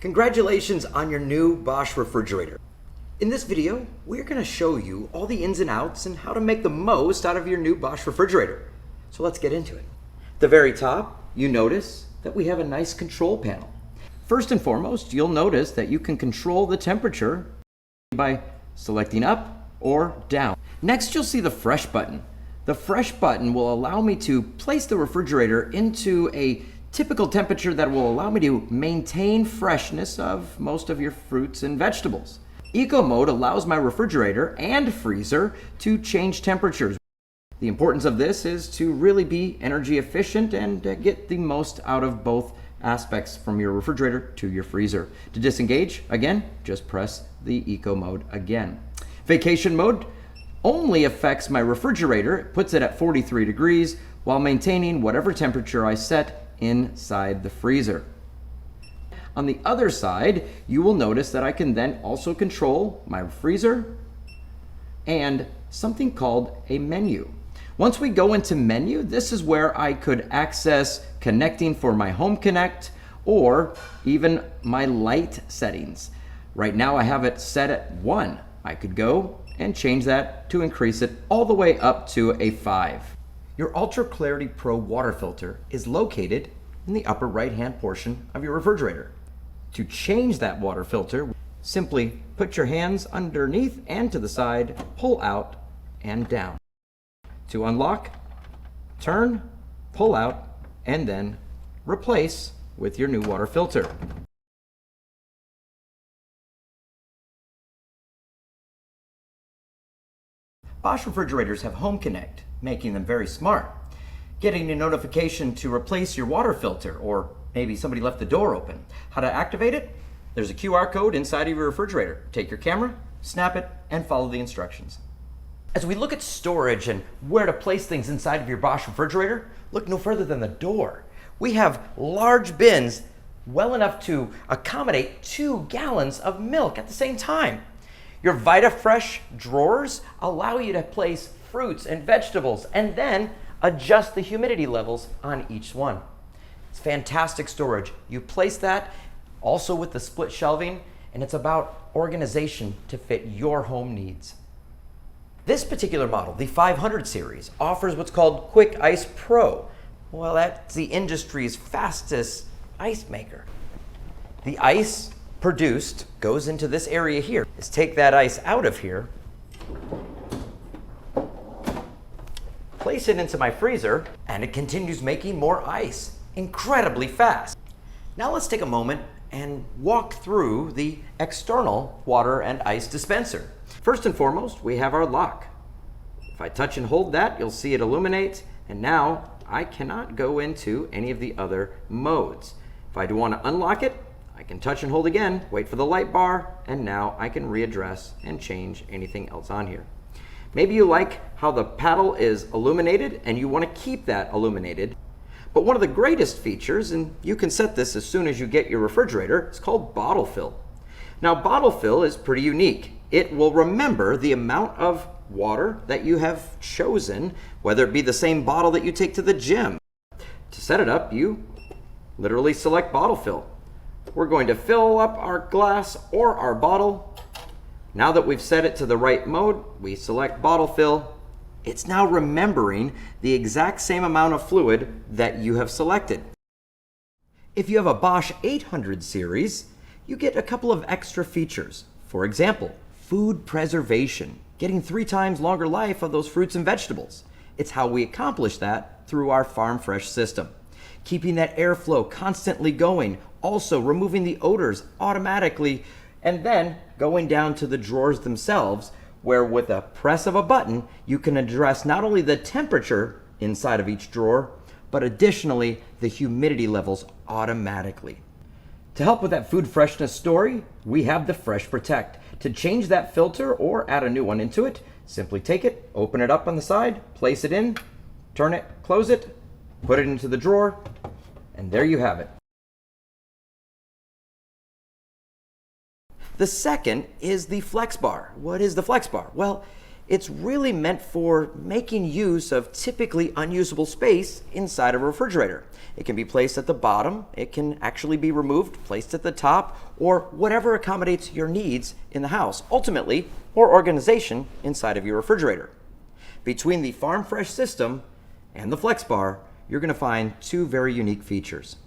Congratulations on your new Bosch refrigerator. In this video, we're going to show you all the ins and outs and how to make the most out of your new Bosch refrigerator. So let's get into it. At the very top, you notice that we have a nice control panel. First and foremost, you'll notice that you can control the temperature by selecting up or down. Next, you'll see the Fresh button. The Fresh button will allow me to place the refrigerator into a typical temperature that will allow me to maintain freshness of most of your fruits and vegetables. Eco mode allows my refrigerator and freezer to change temperatures. The importance of this is to really be energy efficient and get the most out of both aspects from your refrigerator to your freezer. To disengage, again, just press the Eco mode again. Vacation mode only affects my refrigerator. It puts it at 43 degrees while maintaining whatever temperature I set inside the freezer. On the other side, you will notice that I can then also control my freezer and something called a menu. Once we go into menu, this is where I could access connecting for my Home Connect or even my light settings. Right now I have it set at 1. I could go and change that to increase it all the way up to a 5. Your Ultra Clarity Pro water filter is located in the upper right-hand portion of your refrigerator. To change that water filter, simply put your hands underneath and to the side, pull out and down. To unlock, turn, pull out, and then replace with your new water filter. Bosch refrigerators have Home Connect, making them very smart. Getting a notification to replace your water filter, or maybe somebody left the door open. How to activate it? There's a QR code inside of your refrigerator. Take your camera, snap it, and follow the instructions. As we look at storage and where to place things inside of your Bosch refrigerator, look no further than the door. We have large bins well enough to accommodate 2 gallons of milk at the same time. Your VitaFresh drawers allow you to place fruits and vegetables and then adjust the humidity levels on each one. It's fantastic storage. You place that also with the split shelving, and it's about organization to fit your home needs. This particular model, the 500 series, offers what's called Quick Ice Pro. Well, that's the industry's fastest ice maker. The ice produced goes into this area here. Is take that ice out of here, place it into my freezer, and it continues making more ice incredibly fast. Now let's take a moment and walk through the external water and ice dispenser. First and foremost, we have our lock. If I touch and hold that, you'll see it illuminate, and now I cannot go into any of the other modes. If I do want to unlock it, I can touch and hold again, wait for the light bar, and now I can readdress and change anything else on here. Maybe you like how the paddle is illuminated and you want to keep that illuminated. But one of the greatest features, and you can set this as soon as you get your refrigerator, is called bottle fill. Now, bottle fill is pretty unique. It will remember the amount of water that you have chosen, whether it be the same bottle that you take to the gym. To set it up, you literally select bottle fill. We're going to fill up our glass or our bottle. Now that we've set it to the right mode, we select bottle fill. It's now remembering the exact same amount of fluid that you have selected. If you have a Bosch 800 series, you get a couple of extra features. For example, food preservation, getting 3 times longer life of those fruits and vegetables. It's how we accomplish that through our Farm Fresh system. Keeping that airflow constantly going, also removing the odors automatically, and then going down to the drawers themselves, where with a press of a button, you can address not only the temperature inside of each drawer, but additionally the humidity levels automatically. To help with that food freshness story, we have the Fresh Protect. To change that filter or add a new one into it, simply take it, open it up on the side, place it in, turn it, close it, put it into the drawer, and there you have it. The second is the Flex Bar. What is the Flex Bar? Well, It's really meant for making use of typically unusable space inside of a refrigerator. It can be placed at the bottom, it can actually be removed, placed at the top, or whatever accommodates your needs in the house, ultimately, or organization inside of your refrigerator. Between the Farm Fresh system and the Flex Bar, you're going to find two very unique features.